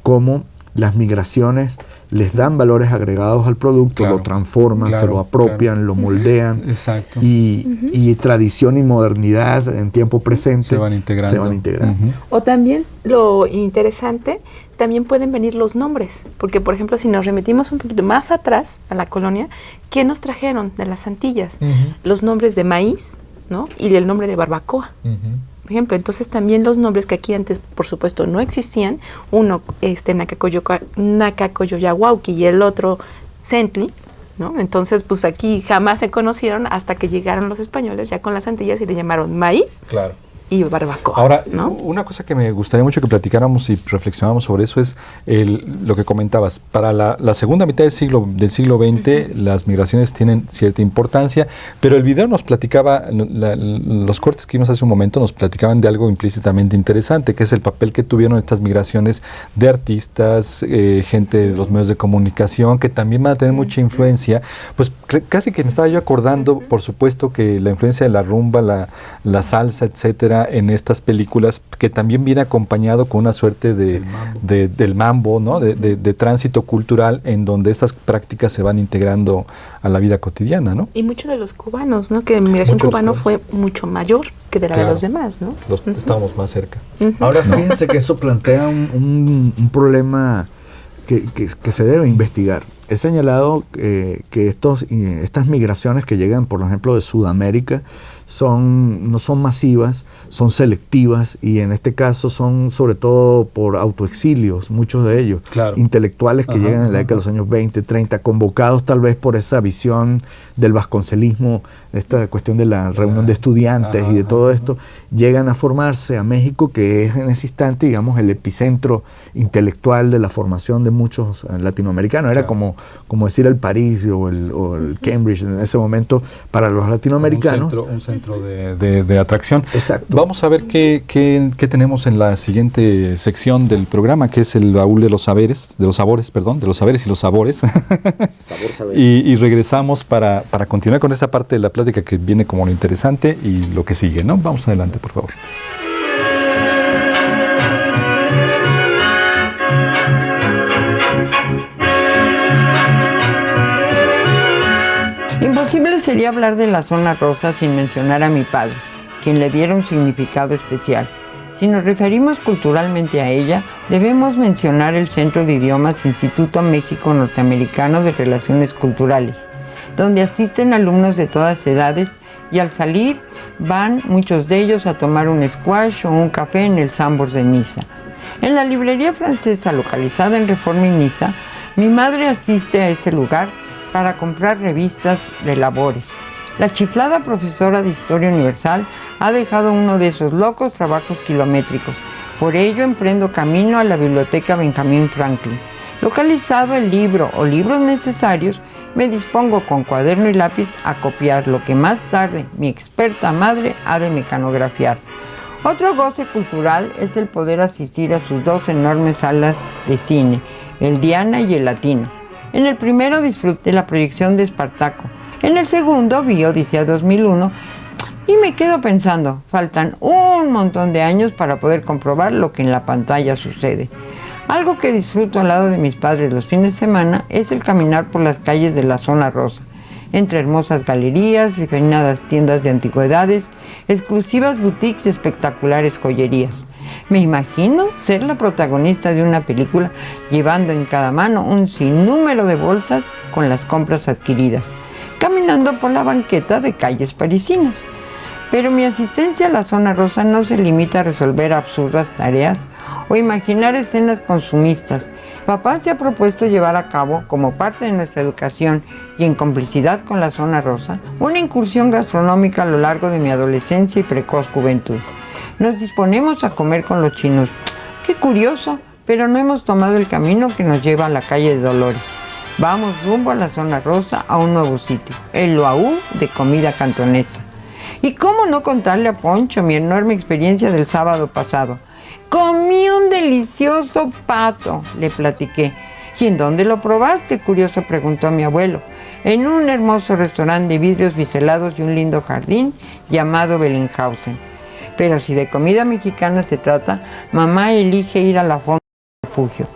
cómo las migraciones les dan valores agregados al producto, lo transforman, se lo apropian, lo moldean. Exacto. Y tradición y modernidad en tiempo presente se van integrando. O también lo interesante, también pueden venir los nombres, porque por ejemplo si nos remitimos un poquito más atrás a la colonia, ¿qué nos trajeron de las Antillas? Los nombres de maíz, ¿no? Y el nombre de barbacoa. Por ejemplo, entonces también los nombres que aquí antes, por supuesto, no existían, uno Nacacoyoyahuauqui y el otro Centli, ¿no? Entonces, pues aquí jamás se conocieron hasta que llegaron los españoles ya con las Antillas y le llamaron maíz. Claro. Y barbacoa. Ahora, ¿no? Una cosa que me gustaría mucho que platicáramos y reflexionáramos sobre eso es lo que comentabas. Para la segunda mitad del siglo XX, las migraciones tienen cierta importancia, pero el video nos platicaba, los cortes que vimos hace un momento nos platicaban de algo implícitamente interesante, que es el papel que tuvieron estas migraciones de artistas, gente de los medios de comunicación, que también van a tener mucha influencia. Pues casi que me estaba yo acordando, por supuesto, que la influencia de la rumba, la salsa, etcétera, en estas películas, que también viene acompañado con una suerte del mambo, ¿no? de tránsito cultural, en donde estas prácticas se van integrando a la vida cotidiana, ¿no? Y muchos de los cubanos, ¿no? Que la migración cubana fue mucho mayor que de la de los demás, ¿no? Estábamos más cerca. Ahora fíjense que eso plantea un problema que se debe investigar. He señalado que estas migraciones que llegan, por ejemplo, de Sudamérica, no son masivas, son selectivas, y en este caso son sobre todo por autoexilios, muchos de ellos, intelectuales que llegan en la década de los años 20, 30, convocados tal vez por esa visión del vasconcelismo, esta cuestión de la reunión de estudiantes y de todo esto, llegan a formarse a México, que es en ese instante, digamos, el epicentro intelectual de la formación de muchos latinoamericanos. Era como decir el París o el Cambridge en ese momento para los latinoamericanos. Un centro de atracción. Exacto. Vamos a ver qué tenemos en la siguiente sección del programa, que es el baúl de los saberes, de los sabores y los sabores. Y regresamos para continuar con esta parte de la plática que viene como lo interesante y lo que sigue, ¿no? Vamos adelante, por favor. Imposible sería hablar de la zona rosa sin mencionar a mi padre, quien le diera un significado especial. Si nos referimos culturalmente a ella, debemos mencionar el Centro de Idiomas Instituto México-Norteamericano de Relaciones Culturales, donde asisten alumnos de todas edades y al salir van muchos de ellos a tomar un squash o un café en el Sambors de Niza. En la librería francesa localizada en Reforma y Niza, mi madre asiste a ese lugar para comprar revistas de labores. La chiflada profesora de Historia Universal ha dejado uno de esos locos trabajos kilométricos. Por ello emprendo camino a la Biblioteca Benjamin Franklin. Localizado el libro o libros necesarios, me dispongo con cuaderno y lápiz a copiar lo que más tarde mi experta madre ha de mecanografiar. Otro goce cultural es el poder asistir a sus dos enormes salas de cine, el Diana y el Latino. En el primero disfruté la proyección de Espartaco. En el segundo vi Odisea 2001 y me quedo pensando, faltan un montón de años para poder comprobar lo que en la pantalla sucede. Algo que disfruto al lado de mis padres los fines de semana es el caminar por las calles de la zona rosa, entre hermosas galerías, refinadas tiendas de antigüedades, exclusivas boutiques y espectaculares joyerías. Me imagino ser la protagonista de una película llevando en cada mano un sinnúmero de bolsas con las compras adquiridas, caminando por la banqueta de calles parisinas. Pero mi asistencia a la zona rosa no se limita a resolver absurdas tareas o imaginar escenas consumistas. Papá se ha propuesto llevar a cabo, como parte de nuestra educación y en complicidad con la Zona Rosa, una incursión gastronómica a lo largo de mi adolescencia y precoz juventud. Nos disponemos a comer con los chinos. ¡Qué curioso! Pero no hemos tomado el camino que nos lleva a la calle de Dolores. Vamos rumbo a la Zona Rosa, a un nuevo sitio, el Luau de comida cantonesa. ¿Y cómo no contarle a Poncho mi enorme experiencia del sábado pasado? Comí un delicioso pato, le platiqué. ¿Y en dónde lo probaste?, curioso preguntó mi abuelo. En un hermoso restaurante de vidrios biselados y un lindo jardín llamado Bellinghausen. Pero si de comida mexicana se trata, mamá elige ir a la Fonda del Refugio,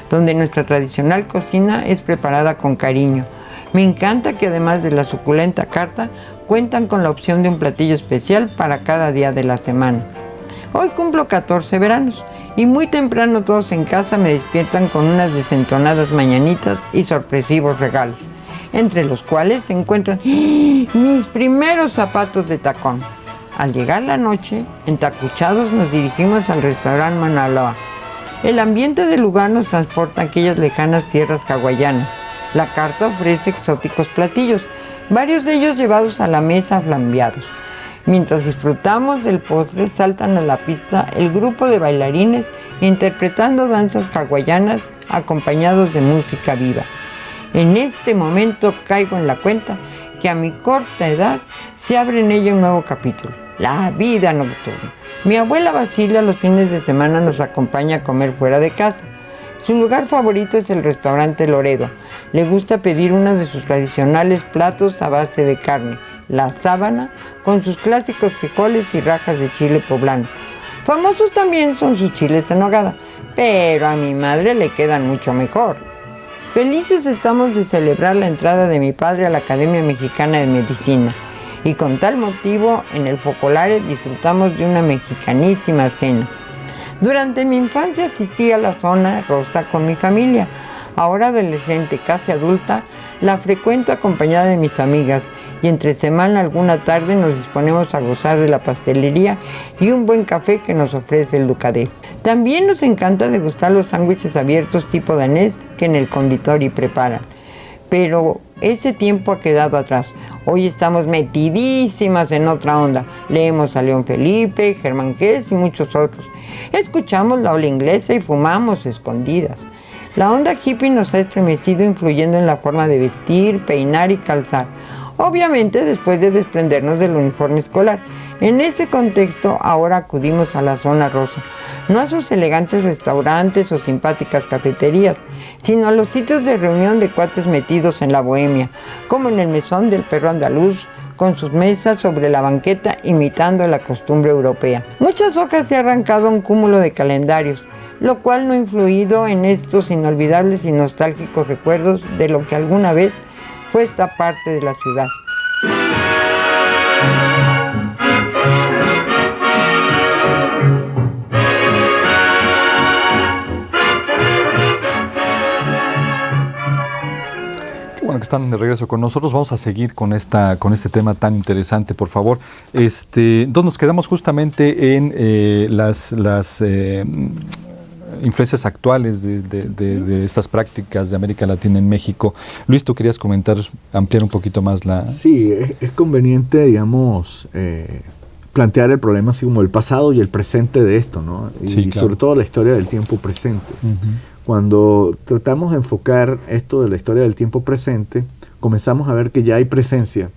donde nuestra tradicional cocina es preparada con cariño. Me encanta que además de la suculenta carta, cuentan con la opción de un platillo especial para cada día de la semana. Hoy cumplo 14 veranos y muy temprano todos en casa me despiertan con unas desentonadas mañanitas y sorpresivos regalos, entre los cuales se encuentran mis primeros zapatos de tacón. Al llegar la noche, entacuchados nos dirigimos al restaurante Manaloa. El ambiente del lugar nos transporta a aquellas lejanas tierras hawaianas. La carta ofrece exóticos platillos, varios de ellos llevados a la mesa flambeados. Mientras disfrutamos del postre, saltan a la pista el grupo de bailarines interpretando danzas hawaianas acompañados de música viva. En este momento caigo en la cuenta que a mi corta edad se abre en ella un nuevo capítulo, la vida nocturna. Mi abuela Basilia los fines de semana nos acompaña a comer fuera de casa. Su lugar favorito es el restaurante Loredo. Le gusta pedir uno de sus tradicionales platos a base de carne, la sábana, con sus clásicos frijoles y rajas de chile poblano. Famosos también son sus chiles en nogada, pero a mi madre le quedan mucho mejor. Felices estamos de celebrar la entrada de mi padre a la Academia Mexicana de Medicina, y con tal motivo en el Focolare disfrutamos de una mexicanísima cena. Durante mi infancia asistí a la Zona Rosa con mi familia. Ahora adolescente, casi adulta, la frecuento acompañada de mis amigas y entre semana alguna tarde nos disponemos a gozar de la pastelería y un buen café que nos ofrece el Ducadés. También nos encanta degustar los sándwiches abiertos tipo danés que en el conditori preparan. Pero ese tiempo ha quedado atrás. Hoy estamos metidísimas en otra onda. Leemos a León Felipe, Germán Gess y muchos otros. Escuchamos la ola inglesa y fumamos escondidas. La onda hippie nos ha estremecido influyendo en la forma de vestir, peinar y calzar. Obviamente después de desprendernos del uniforme escolar. En este contexto ahora acudimos a la Zona Rosa. No a sus elegantes restaurantes o simpáticas cafeterías, sino a los sitios de reunión de cuates metidos en la bohemia, como en el mesón del perro andaluz, con sus mesas sobre la banqueta imitando la costumbre europea. Muchas hojas se ha arrancado un cúmulo de calendarios, lo cual no ha influido en estos inolvidables y nostálgicos recuerdos de lo que alguna vez fue esta parte de la ciudad. Bueno, que están de regreso con nosotros. Vamos a seguir con este tema tan interesante, por favor. Entonces nos quedamos justamente en las influencias actuales de estas prácticas de América Latina en México. Luis, tú querías comentar, ampliar un poquito más la... Sí, es conveniente, digamos, plantear el problema así como el pasado y el presente de esto, ¿no? Y, sí, claro. Sobre todo la historia del tiempo presente. Uh-huh. Cuando tratamos de enfocar esto de la historia del tiempo presente, comenzamos a ver que ya hay presencia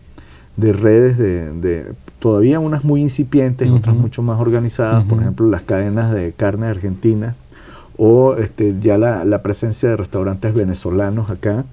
de redes de todavía unas muy incipientes y otras mucho más organizadas, por ejemplo las cadenas de carne argentina, o ya la presencia de restaurantes venezolanos acá,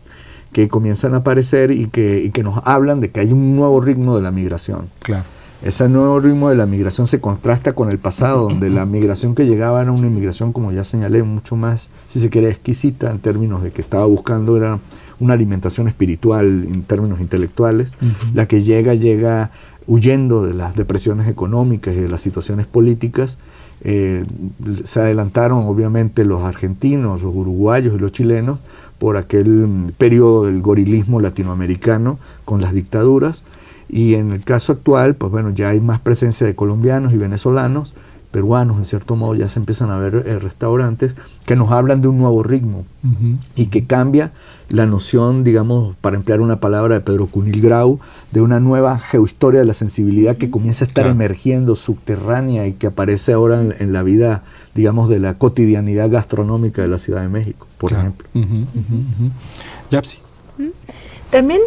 que comienzan a aparecer y que nos hablan de que hay un nuevo ritmo de la migración. Claro. Ese nuevo ritmo de la migración se contrasta con el pasado, donde la migración que llegaba era una inmigración, como ya señalé, mucho más, si se quiere, exquisita en términos de que estaba buscando era una alimentación espiritual en términos intelectuales. La que llega huyendo de las depresiones económicas y de las situaciones políticas. Se adelantaron obviamente los argentinos, los uruguayos y los chilenos por aquel periodo del gorilismo latinoamericano con las dictaduras, y en el caso actual, pues bueno, ya hay más presencia de colombianos y venezolanos peruanos, en cierto modo, ya se empiezan a ver restaurantes que nos hablan de un nuevo ritmo y que cambia la noción, digamos, para emplear una palabra de Pedro Cunil Grau, de una nueva geohistoria de la sensibilidad que comienza a estar emergiendo, subterránea, y que aparece ahora en la vida, digamos, de la cotidianidad gastronómica de la Ciudad de México, por ejemplo. Yapsi. También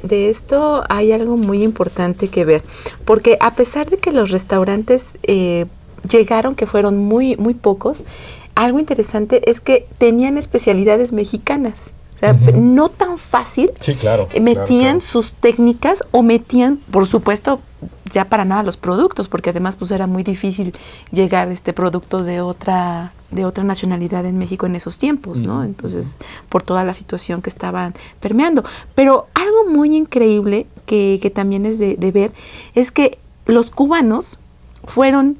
de esto hay algo muy importante que ver, porque a pesar de que los restaurantes llegaron, que fueron muy, muy pocos, algo interesante es que tenían especialidades mexicanas. O sea, no tan fácil. Sí, claro. Metían sus técnicas o metían, por supuesto, ya para nada los productos, porque además pues era muy difícil llegar productos de otra nacionalidad en México en esos tiempos, ¿no? Entonces, por toda la situación que estaban permeando. Pero algo muy increíble que también es de ver es que los cubanos fueron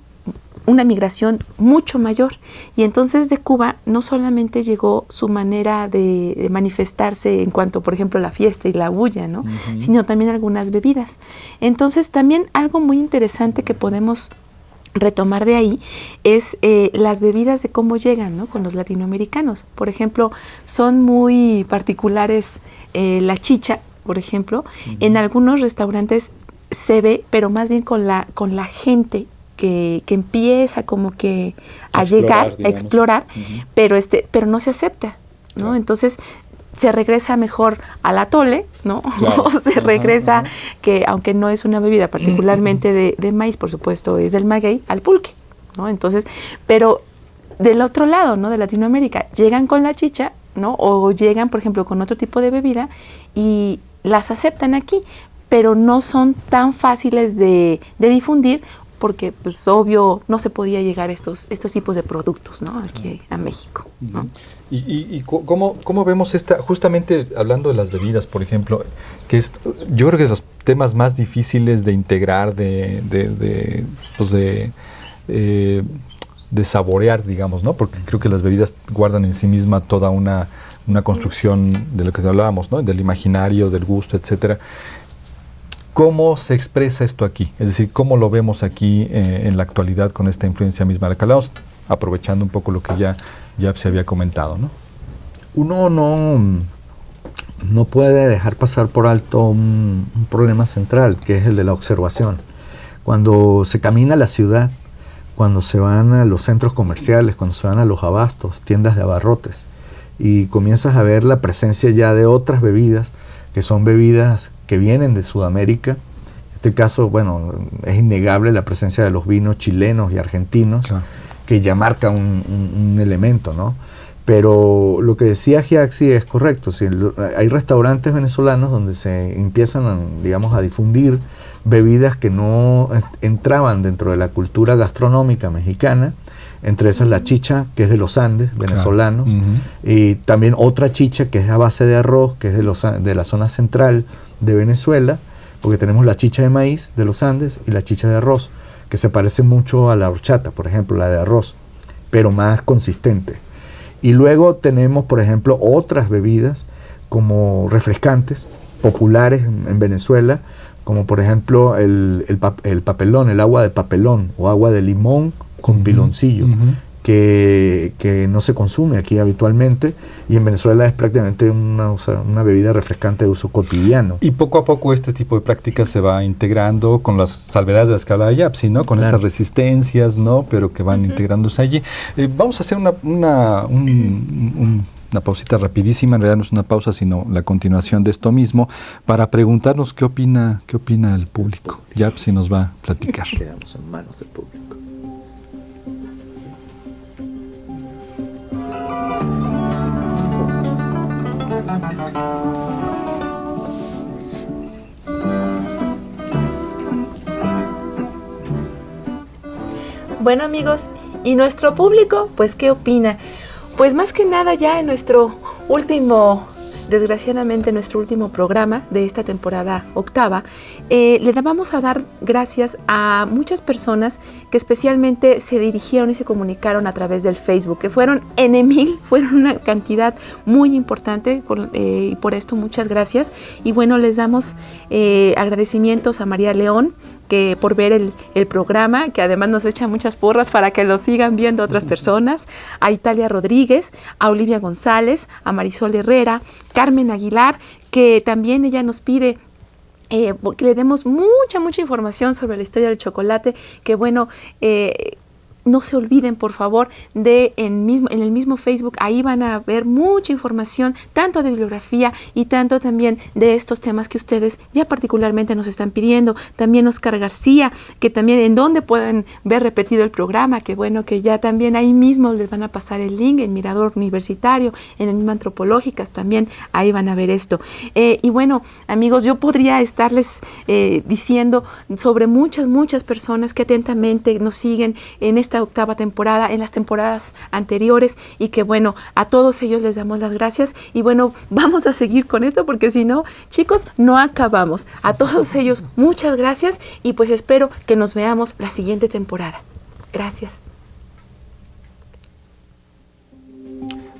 una migración mucho mayor, y entonces de Cuba no solamente llegó su manera de manifestarse en cuanto, por ejemplo, la fiesta y la bulla, ¿no? Sino también algunas bebidas. Entonces también algo muy interesante que podemos retomar de ahí es las bebidas, de cómo llegan, ¿no?, con los latinoamericanos. Por ejemplo, son muy particulares la chicha, por ejemplo. En algunos restaurantes se ve, pero más bien con la gente que empieza como que a llegar, digamos, a explorar, pero no se acepta, ¿no? Claro. Entonces se regresa mejor al atole, ¿no? Claro. O se regresa, que aunque no es una bebida particularmente de maíz, por supuesto, es del maguey, al pulque, ¿no? Entonces, pero del otro lado, ¿no?, de Latinoamérica, llegan con la chicha, ¿no?, o llegan, por ejemplo, con otro tipo de bebida y las aceptan aquí, pero no son tan fáciles de difundir, porque, pues, obvio, no se podía llegar a estos tipos de productos, ¿no?, aquí a México, ¿no? ¿Y cómo vemos justamente hablando de las bebidas, por ejemplo, que es, yo creo que de los temas más difíciles de integrar, de saborear, digamos, ¿no? Porque creo que las bebidas guardan en sí misma toda una construcción de lo que hablábamos, ¿no?, del imaginario, del gusto, etcétera. ¿Cómo se expresa esto aquí? Es decir, ¿cómo lo vemos aquí en la actualidad con esta influencia misma de la que hablamos, aprovechando un poco lo que ya se había comentado, ¿no? Uno no puede dejar pasar por alto un problema central, que es el de la observación. Cuando se camina la ciudad, cuando se van a los centros comerciales, cuando se van a los abastos, tiendas de abarrotes, y comienzas a ver la presencia ya de otras bebidas, que son bebidas que vienen de Sudamérica. En este caso, bueno, es innegable la presencia de los vinos chilenos y argentinos, claro, que ya marca un elemento, ¿no? Pero lo que decía Giaxi es correcto. Si hay restaurantes venezolanos donde se empiezan, digamos, a difundir bebidas que no entraban dentro de la cultura gastronómica mexicana, entre esas la chicha, que es de los Andes, venezolanos, claro, y también otra chicha que es a base de arroz, que es de la zona central de Venezuela, porque tenemos la chicha de maíz de los Andes y la chicha de arroz, que se parece mucho a la horchata, por ejemplo, la de arroz, pero más consistente. Y luego tenemos, por ejemplo, otras bebidas como refrescantes, populares en Venezuela, como por ejemplo el papelón, el agua de papelón o agua de limón con piloncillo, que no se consume aquí habitualmente, y en Venezuela es prácticamente una bebida refrescante de uso cotidiano. Y poco a poco este tipo de prácticas se va integrando con las salvedades de las que hablaba Yapsi, ¿no? Con estas resistencias, ¿no?, pero que van integrándose allí. Vamos a hacer una pausita rapidísima, en realidad no es una pausa, sino la continuación de esto mismo, para preguntarnos qué opina el público. Yapsi nos va a platicar. Quedamos en manos del público. Bueno, amigos, ¿y nuestro público? Pues, ¿qué opina? Pues más que nada ya en nuestro último programa de esta temporada octava, le vamos a dar gracias a muchas personas que especialmente se dirigieron y se comunicaron a través del Facebook, que fueron fueron una cantidad muy importante, y por esto muchas gracias. Y bueno, les damos agradecimientos a María León, por ver el programa, que además nos echa muchas porras para que lo sigan viendo otras personas, a Italia Rodríguez, a Olivia González, a Marisol Herrera, Carmen Aguilar, que también ella nos pide que le demos mucha información sobre la historia del chocolate, que bueno, no se olviden, por favor, en el mismo Facebook, ahí van a ver mucha información, tanto de bibliografía y tanto también de estos temas que ustedes ya particularmente nos están pidiendo. También Oscar García, que también en donde pueden ver repetido el programa, que bueno, que ya también ahí mismo les van a pasar el link, en Mirador Universitario, en el mismo Antropológicas, también ahí van a ver esto. Y bueno, amigos, yo podría estarles diciendo sobre muchas personas que atentamente nos siguen en esta octava temporada, en las temporadas anteriores, y que bueno, a todos ellos les damos las gracias, y bueno, vamos a seguir con esto porque si no, chicos, no acabamos. A todos ellos muchas gracias, y pues espero que nos veamos la siguiente temporada. Gracias.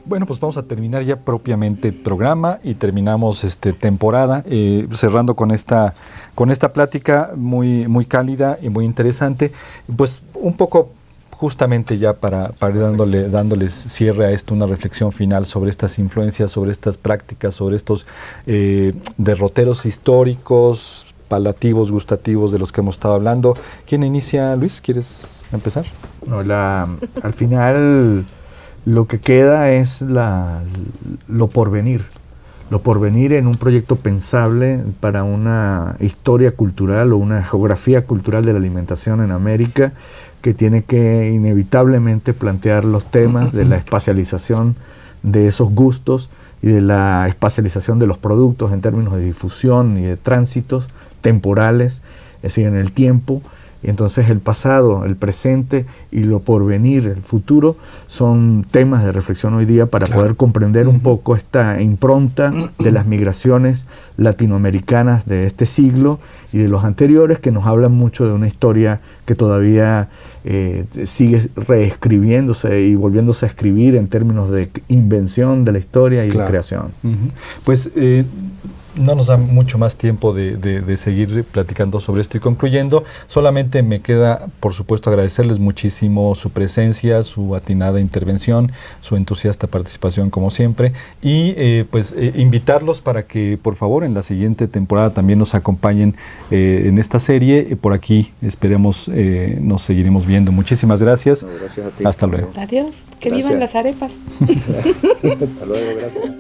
Bueno, pues vamos a terminar ya propiamente el programa y terminamos temporada, cerrando con esta plática muy cálida y muy interesante. Pues un poco justamente ya para ir dándoles cierre a esto, una reflexión final sobre estas influencias, sobre estas prácticas, sobre estos derroteros históricos, palativos, gustativos de los que hemos estado hablando. ¿Quién inicia, Luis? ¿Quieres empezar? No, al final lo que queda es lo porvenir. Lo porvenir en un proyecto pensable para una historia cultural o una geografía cultural de la alimentación en América, que tiene que inevitablemente plantear los temas de la espacialización de esos gustos y de la espacialización de los productos en términos de difusión y de tránsitos temporales, es decir, en el tiempo. Y entonces el pasado, el presente y lo porvenir, el futuro, son temas de reflexión hoy día para poder comprender un poco esta impronta de las migraciones latinoamericanas de este siglo y de los anteriores, que nos hablan mucho de una historia que todavía sigue reescribiéndose y volviéndose a escribir en términos de invención de la historia y de creación. Pues no nos da mucho más tiempo de seguir platicando sobre esto y concluyendo. Solamente me queda, por supuesto, agradecerles muchísimo su presencia, su atinada intervención, su entusiasta participación como siempre, y invitarlos para que por favor en la siguiente temporada también nos acompañen en esta serie. Por aquí esperemos nos seguiremos viendo. Muchísimas gracias. No, gracias a ti. Hasta luego. Adiós. Que vivan las arepas. Hasta luego, gracias.